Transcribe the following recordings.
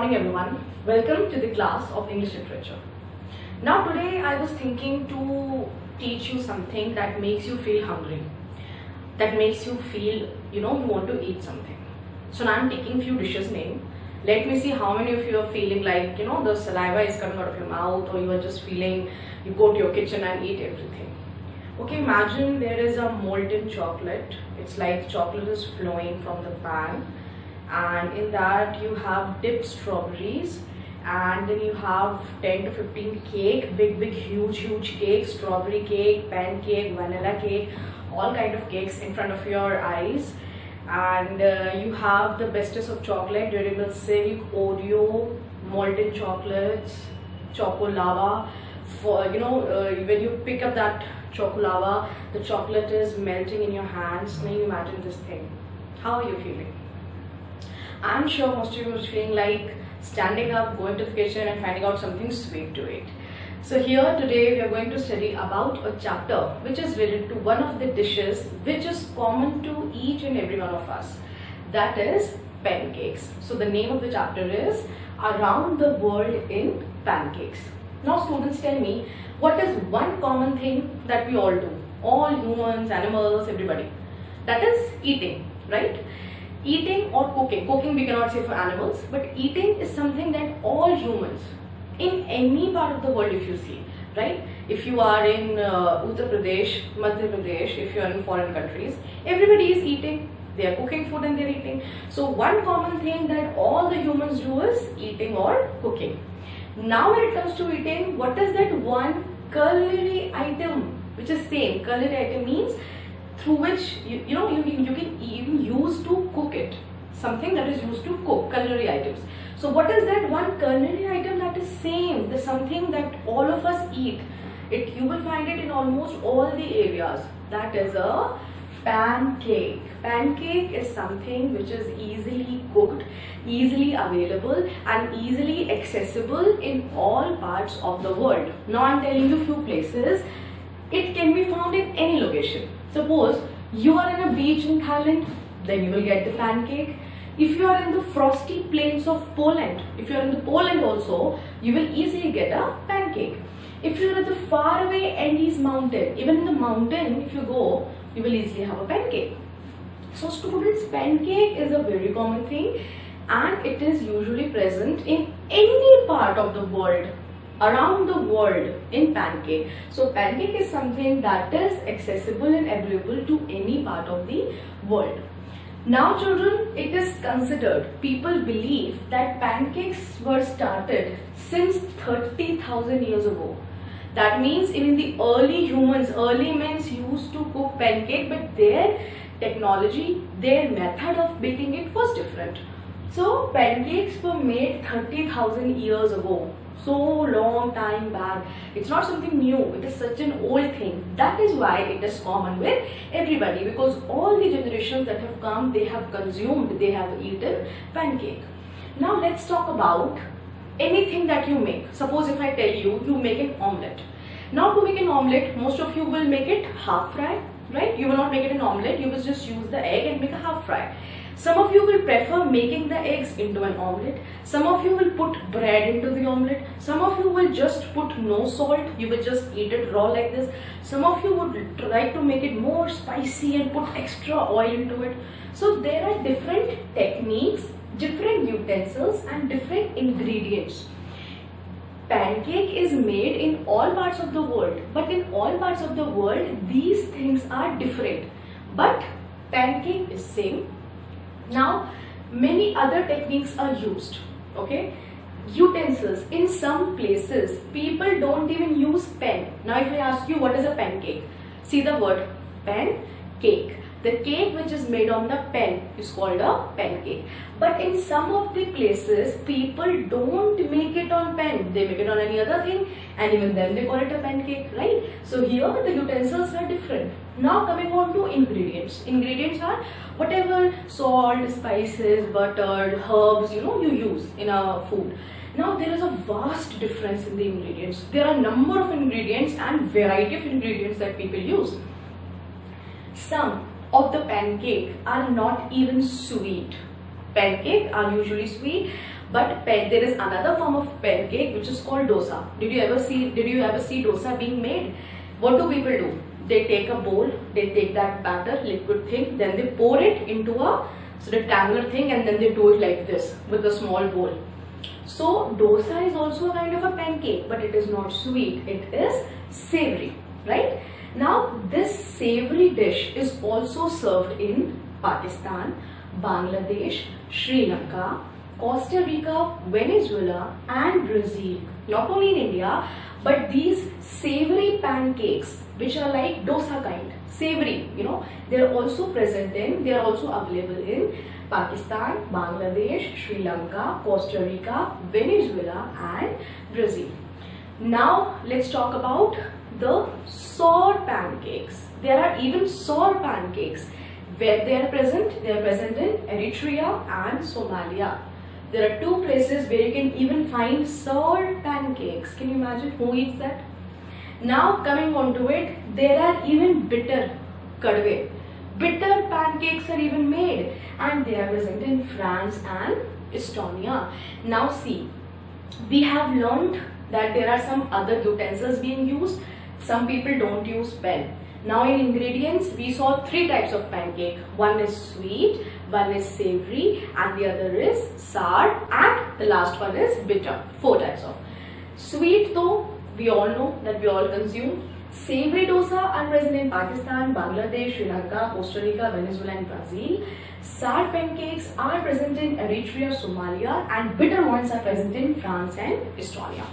morning everyone. Welcome to the class of English Literature. Now today I was thinking to teach you something that makes you feel hungry. That makes you feel, you want to eat something. So now I'm taking few dishes name. Let me see how many of you are feeling like, the saliva is coming out of your mouth, or you are just feeling you go to your kitchen and eat everything. Okay, imagine there is a molten chocolate. It's like chocolate is flowing from the pan, and in that you have dipped strawberries, and then you have 10 to 15 cake, big huge cake, strawberry cake, pancake, vanilla cake, all kind of cakes in front of your eyes. And you have the bestest of chocolate, Dairy Milk Silk, Oreo, molten chocolates, Choco Lava. For when you pick up that Choco Lava, the chocolate is melting in your hands. Now you imagine this thing. How are you feeling? I'm sure most of you are feeling like standing up, going to the kitchen and finding out something sweet to eat. So here today we are going to study about a chapter which is related to one of the dishes which is common to each and every one of us. That is pancakes. So the name of the chapter is Around the World in Pancakes. Now students, tell me, what is one common thing that we all do? All humans, animals, everybody. That is eating, right? Eating or cooking. Cooking we cannot say for animals, but eating is something that all humans in any part of the world, if you see, right? If you are in Uttar Pradesh, Madhya Pradesh, if you are in foreign countries, everybody is eating. They are cooking food and they are eating. So one common thing that all the humans do is eating or cooking. Now when it comes to eating, what is that one culinary item which is same? Culinary item means through which you can even use to cook it. Something that is used to cook, culinary items. So what is that one culinary item that is same? The something that all of us eat. You will find it in almost all the areas. That is a pancake. Pancake is something which is easily cooked, easily available and easily accessible in all parts of the world. Now I am telling you few places. It can be found in any location. Suppose you are in a beach in Thailand, then you will get the pancake. If you are in the frosty plains of Poland, if you are in the Poland also, you will easily get a pancake. If you are at the faraway Andes mountain, even in the mountain, if you go, you will easily have a pancake. So students, pancake is a very common thing and it is usually present in any part of the world, around the world in pancake. So pancake is something that is accessible and available to any part of the world. Now children, it is considered, people believe that pancakes were started since 30,000 years ago. That means even the early humans, early men used to cook pancake, but their technology, their method of baking it was different. So pancakes were made 30,000 years ago. So long time back. It's not something new. It is such an old thing. That is why it is common with everybody, because all the generations that have come, they have consumed, they have eaten pancake. Now let's talk about anything that you make. Suppose if I tell you, you make an omelette. Now to make an omelette, most of you will make it half fry, right? You will not make it an omelette. You will just use the egg and make a half fry. Some of you will prefer making the eggs into an omelette. Some of you will put bread into the omelette. Some of you will just put no salt. You will just eat it raw like this. Some of you would try to make it more spicy and put extra oil into it. So there are different techniques, different utensils and different ingredients. Pancake is made in all parts of the world, but in all parts of the world these things are different. But pancake is same. Now many other techniques are used, okay? Utensils, in some places people don't even use pen. Now if I ask you what is a pancake, see the word pen, cake. The cake which is made on the pen is called a pancake. But in some of the places people don't make it on pen, they make it on any other thing, and even then they call it a pancake, right? So here the utensils are different. Now coming on to ingredients. Ingredients are whatever salt, spices, butter, herbs, you use in a food. Now there is a vast difference in the ingredients. There are a number of ingredients and variety of ingredients that people use. Some of the pancake are not even sweet. Pancake are usually sweet, But there is another form of pancake which is called dosa. Did you ever see dosa being made? What do people do? They take a bowl, they take that batter, liquid thing, then they pour it into a rectangular thing, and then they do it like this with a small bowl. So dosa is also a kind of a pancake, but it is not sweet, it is savory, right? Now this savory dish is also served in Pakistan, Bangladesh, Sri Lanka, Costa Rica, Venezuela and Brazil. Not only in India, but these savory pancakes, which are like dosa kind, savory, they are also available in Pakistan, Bangladesh, Sri Lanka, Costa Rica, Venezuela and Brazil. Now let's talk about the sour pancakes. There are even sour pancakes. Where they are present? They are present in Eritrea and Somalia. There are two places where you can even find sour pancakes. Can you imagine who eats that? Now coming on to it, there are even bitter kadwe. Bitter pancakes are even made, and they are present in France and Estonia. Now see, we have learned that there are some other utensils being used. Some people don't use pen. Now in ingredients, we saw three types of pancake. One is sweet, one is savory, and the other is sour, and the last one is bitter. Four types of. Sweet though, we all know that we all consume. Savory dosa are present in Pakistan, Bangladesh, Sri Lanka, Costa Rica, Venezuela and Brazil. Sour pancakes are present in Eritrea, Somalia, and bitter ones are present in France and Estonia.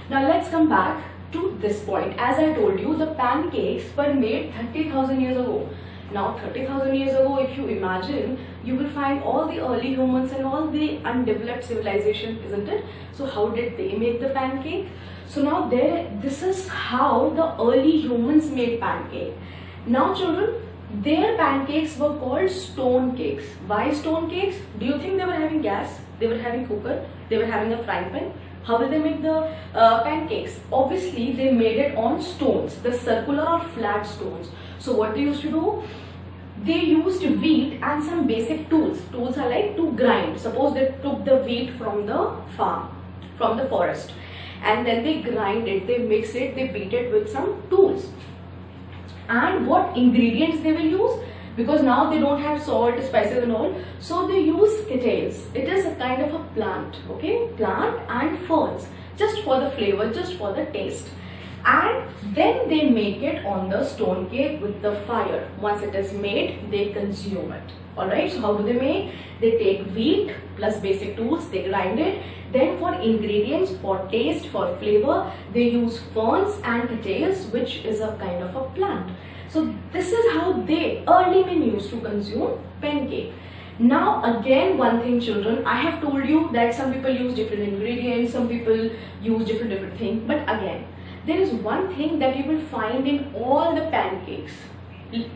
Now let's come back to this point. As I told you, the pancakes were made 30,000 years ago. Now 30,000 years ago, if you imagine, you will find all the early humans and all the undeveloped civilization, isn't it? So how did they make the pancake? So now this is how the early humans made pancake. Now children, their pancakes were called stone cakes. Why stone cakes? Do you think they were having gas? They were having cooker? They were having a frying pan? How will they make the pancakes? Obviously, they made it on stones, the circular or flat stones. So what they used to do? They used wheat and some basic tools. Tools are like to grind. Suppose they took the wheat from the farm, from the forest, and then they grind it, they mix it, they beat it with some tools. And what ingredients they will use? Because now they don't have salt, spices and all, so they use cattails. It is a kind of a plant, okay? Plant and ferns, just for the flavor, just for the taste. And then they make it on the stone cake with the fire. Once it is made, they consume it. Alright, so how do they make? They take wheat plus basic tools, they grind it. Then for ingredients, for taste, for flavor, they use ferns and cattails, which is a kind of a plant. So this is how they early men used to consume pancake. Now again, one thing children, I have told you that some people use different ingredients, some people use different things. But again, there is one thing that you will find in all the pancakes,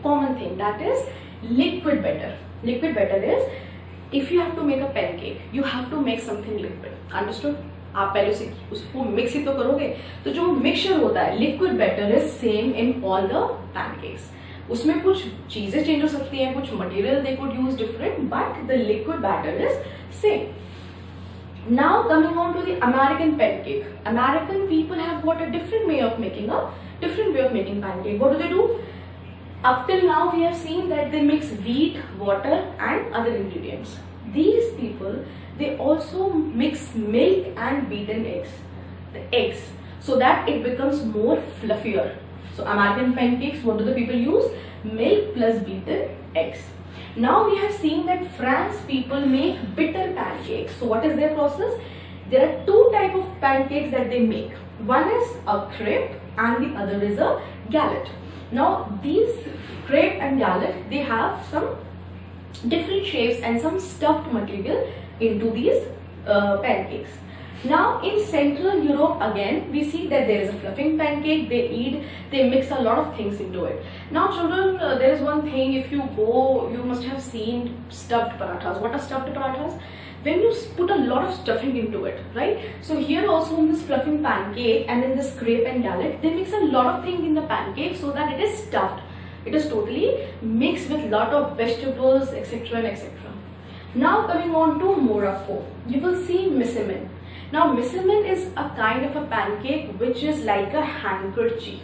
common thing, that is liquid batter. Liquid batter is, if you have to make a pancake, you have to make something liquid. Understood? आप पहले से उसको mix ही तो करोगे, तो जो mixture होता है liquid batter is same in all the pancakes. उसमें कुछ चीजें चेंज हो सकती हैं, कुछ material they could use different, but the liquid batter is same. Now coming on to the American pancake. American people have got a different way of making pancake. What do? Up till now we have seen that they mix wheat, water and other ingredients. These people, they also mix milk and beaten eggs, so that it becomes more fluffier. So American pancakes, what do the people use? Milk plus beaten eggs. Now we have seen that France people make bitter pancakes. So what is their process? There are two types of pancakes that they make. One is a crepe and the other is a galette. Now these crepe and galette, they have some different shapes and some stuffed material into these pancakes. Now in Central Europe again, we see that there is a fluffing pancake. They mix a lot of things into it. Now children, there is one thing, if you go, you must have seen stuffed parathas. What are stuffed parathas? When you put a lot of stuffing into it, right? So here also in this fluffing pancake and in this crepe and galette, they mix a lot of things in the pancake so that it is stuffed. It is totally mixed with lot of vegetables, etc. and etc. Now coming on to Morocco, you will see missemen. Now missemen is a kind of a pancake which is like a handkerchief.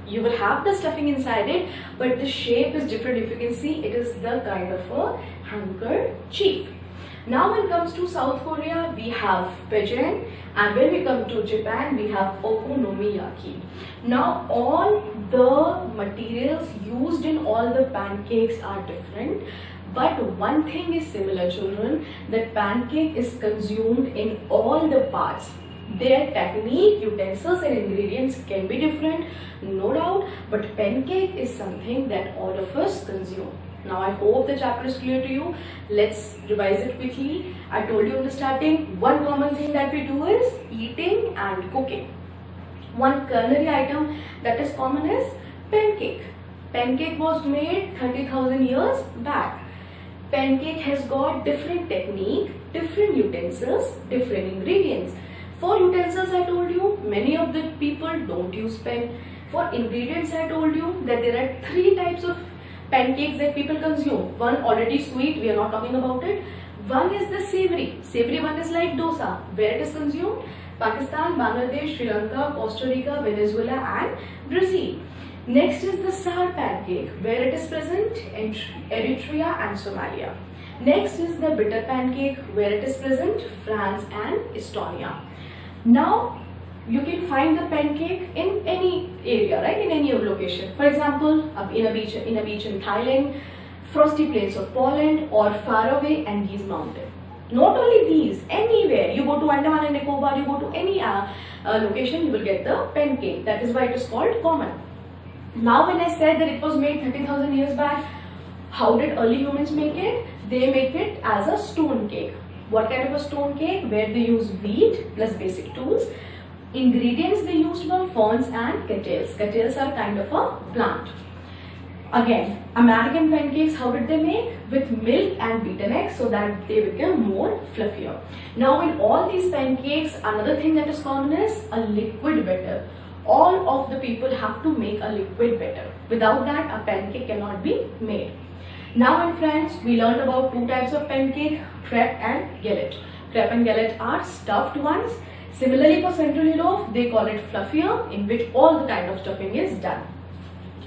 You will have the stuffing inside it, but the shape is different. If you can see, it is the kind of a handkerchief. Now when it comes to South Korea, we have pigeon, and when we come to Japan, we have okonomiyaki. Now all the materials used in all the pancakes are different, but one thing is similar, children, that pancake is consumed in all the parts. Their technique, utensils and ingredients can be different, no doubt, but pancake is something that all of us consume. Now I hope the chapter is clear to you. Let's revise it quickly. I told you in the starting, one common thing that we do is eating and cooking. One culinary item that is common is pancake. Pancake was made 30,000 years back. Pancake has got different technique, different utensils, different ingredients. For utensils, I told you, many of the people don't use pen. For ingredients, I told you that there are 3 types of pancakes that people consume. One already sweet, we are not talking about it. One is the savory. Savory one is like dosa, where it is consumed. Pakistan, Bangladesh, Sri Lanka, Costa Rica, Venezuela and Brazil. Next is the sour pancake, where it is present in Eritrea and Somalia. Next is the bitter pancake, where it is present France and Estonia. Now you can find the pancake in any area, right? In any location. For example, in a beach in Thailand, frosty plains of Poland, or far away Andes mountain. Not only these, anywhere you go to Andaman and Nicobar, you go to any location, you will get the pancake. That is why it is called common. Now when I said that it was made 30,000 years back, how did early humans make it? They make it as a stone cake. What kind of a stone cake? Where they use wheat plus basic tools. Ingredients they used were ferns and cattails. Cattails are kind of a plant. Again, American pancakes, how did they make? With milk and beaten eggs, so that they become more fluffier. Now in all these pancakes, another thing that is common is a liquid batter. All of the people have to make a liquid batter. Without that, a pancake cannot be made. Now my friends, we learned about 2 types of pancake, crepe and galette. Crepe and galette are stuffed ones. Similarly for Central Europe, they call it fluffier, in which all the kind of stuffing is done.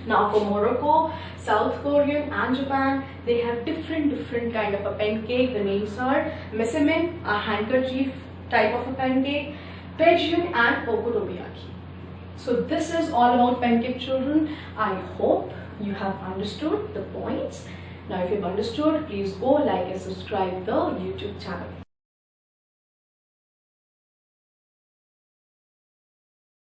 Now for Morocco, South Korean and Japan, they have different kind of a pancake. The names are messemen, a handkerchief type of a pancake, pigeon and okonomiyaki. So this is all about pancake, children. I hope you have understood the points. Now if you've understood, please go like and subscribe the YouTube channel.